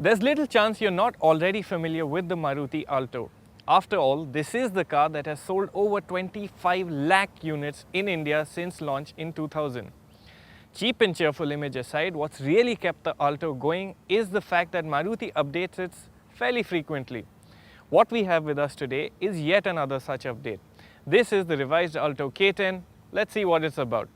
There's little chance you're not already familiar with the Maruti Alto. After all, this is the car that has sold over 25 lakh units in India since launch in 2000. Cheap and cheerful image aside, what's really kept the Alto going is the fact that Maruti updates it fairly frequently. What we have with us today is yet another such update. This is the revised Alto K10. Let's see what it's about.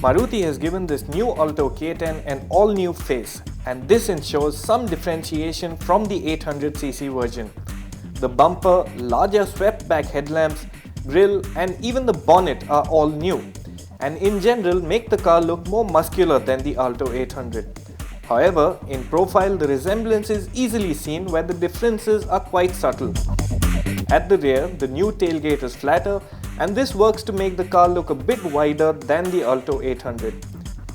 Maruti has given this new Alto K10 an all-new face, and this ensures some differentiation from the 800cc version. The bumper, larger swept-back headlamps, grille and even the bonnet are all new, and in general make the car look more muscular than the Alto 800. However, in profile the resemblance is easily seen where the differences are quite subtle. At the rear, the new tailgate is flatter, and this works to make the car look a bit wider than the Alto 800.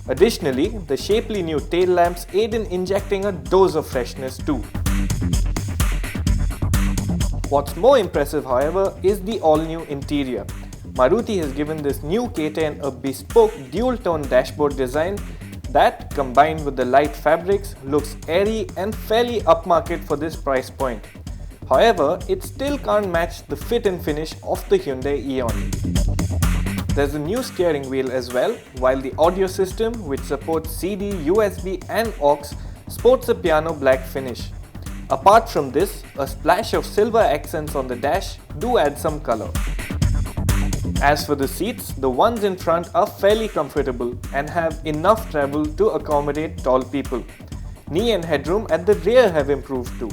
Additionally, the shapely new tail lamps aid in injecting a dose of freshness too. What's more impressive, however, is the all-new interior. Maruti has given this new K10 a bespoke dual-tone dashboard design that, combined with the light fabrics, looks airy and fairly upmarket for this price point. However, it still can't match the fit and finish of the Hyundai Eon. There's a new steering wheel as well, while the audio system, which supports CD, USB and aux, sports a piano black finish. Apart from this, a splash of silver accents on the dash do add some color. As for the seats, the ones in front are fairly comfortable and have enough travel to accommodate tall people. Knee and headroom at the rear have improved too.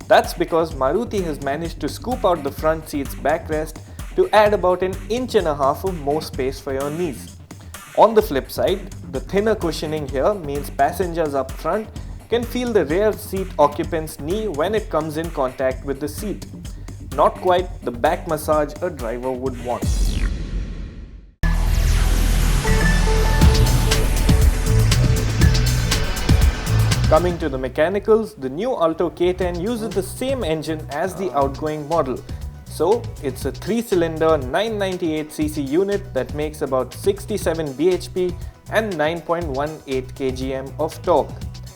That's because Maruti has managed to scoop out the front seat's backrest to add about 1.5 inches of more space for your knees. On the flip side, the thinner cushioning here means passengers up front can feel the rear seat occupant's knee when it comes in contact with the seat. Not quite the back massage a driver would want. Coming to the mechanicals, the new Alto K10 uses the same engine as the outgoing model. So, it's a 3-cylinder 998cc unit that makes about 67 bhp and 9.18 kgm of torque.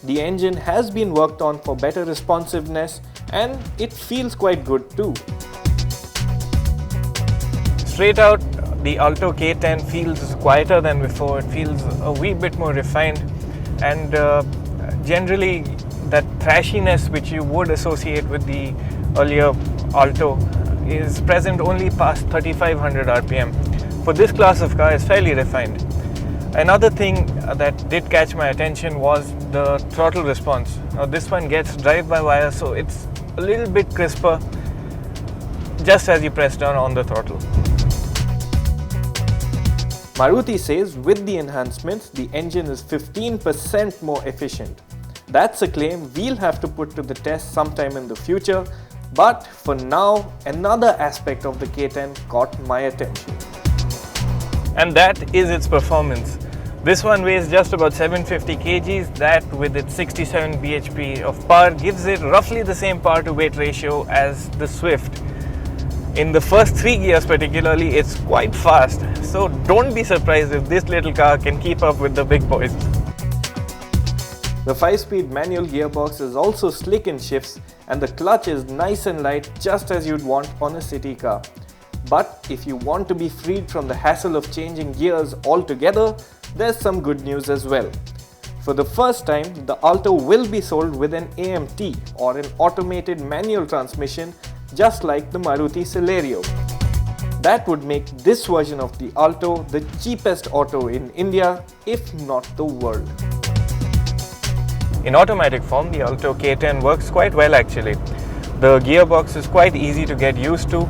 The engine has been worked on for better responsiveness and it feels quite good too. Straight out, the Alto K10 feels quieter than before. It feels a wee bit more refined, and generally that thrashiness which you would associate with the earlier Alto is present only past 3500 rpm. For this class of car, is fairly refined. Another thing that did catch my attention was the throttle response. Now this one gets drive-by-wire, so it's a little bit crisper just as you press down on the throttle. Maruti says with the enhancements, the engine is 15% more efficient. That's a claim we'll have to put to the test sometime in the future, but for now, another aspect of the K10 caught my attention. And that is its performance. This one weighs just about 750 kgs, that with its 67 bhp of power gives it roughly the same power to weight ratio as the Swift. In the first 3 gears particularly, it's quite fast, so don't be surprised if this little car can keep up with the big boys. The 5-speed manual gearbox is also slick in shifts, and the clutch is nice and light just as you'd want on a city car. But if you want to be freed from the hassle of changing gears altogether, there's some good news as well. For the first time, the Alto will be sold with an AMT, or an automated manual transmission, just like the Maruti Celerio. That would make this version of the Alto the cheapest auto in India, if not the world. In automatic form, the Alto K10 works quite well actually. The gearbox is quite easy to get used to,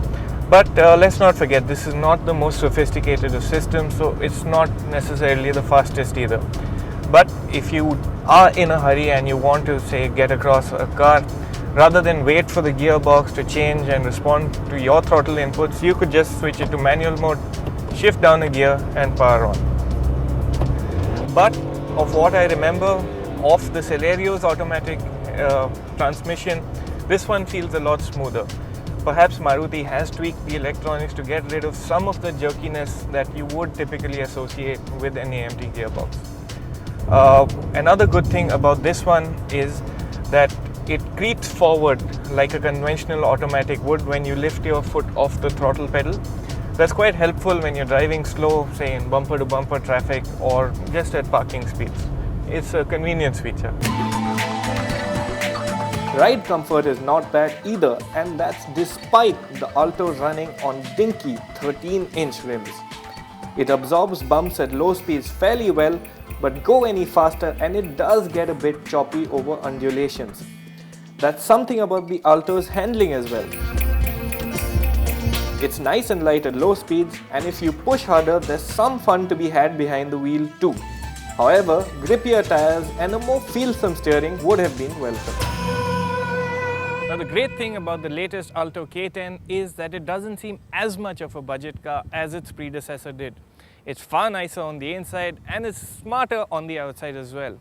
but let's not forget, this is not the most sophisticated of systems, so it's not necessarily the fastest either. But if you are in a hurry and you want to, say, get across a car, rather than wait for the gearbox to change and respond to your throttle inputs, you could just switch it to manual mode, shift down a gear and power on. But of what I remember of the Celerio's automatic transmission, this one feels a lot smoother. Perhaps Maruti has tweaked the electronics to get rid of some of the jerkiness that you would typically associate with an AMT gearbox. Another good thing about this one is that it creeps forward like a conventional automatic would when you lift your foot off the throttle pedal. That's quite helpful when you're driving slow, say in bumper to bumper traffic or just at parking speeds. It's a convenience feature. Ride comfort is not bad either, and that's despite the Alto running on dinky 13-inch rims. It absorbs bumps at low speeds fairly well, but go any faster and it does get a bit choppy over undulations. That's something about the Alto's handling as well. It's nice and light at low speeds, and if you push harder, there's some fun to be had behind the wheel too. However, grippier tires and a more feelsome steering would have been welcome. Now the great thing about the latest Alto K10 is that it doesn't seem as much of a budget car as its predecessor did. It's far nicer on the inside and it's smarter on the outside as well.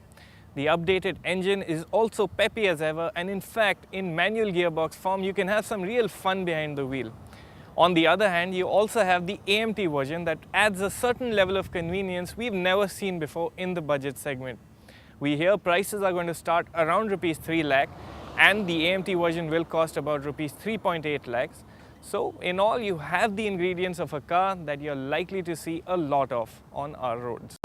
The updated engine is also peppy as ever, and in fact, in manual gearbox form, you can have some real fun behind the wheel. On the other hand, you also have the AMT version that adds a certain level of convenience we've never seen before in the budget segment. We hear prices are going to start around rupees 3 lakh, and the AMT version will cost about rupees 3.8 lakhs. So in all, you have the ingredients of a car that you're likely to see a lot of on our roads.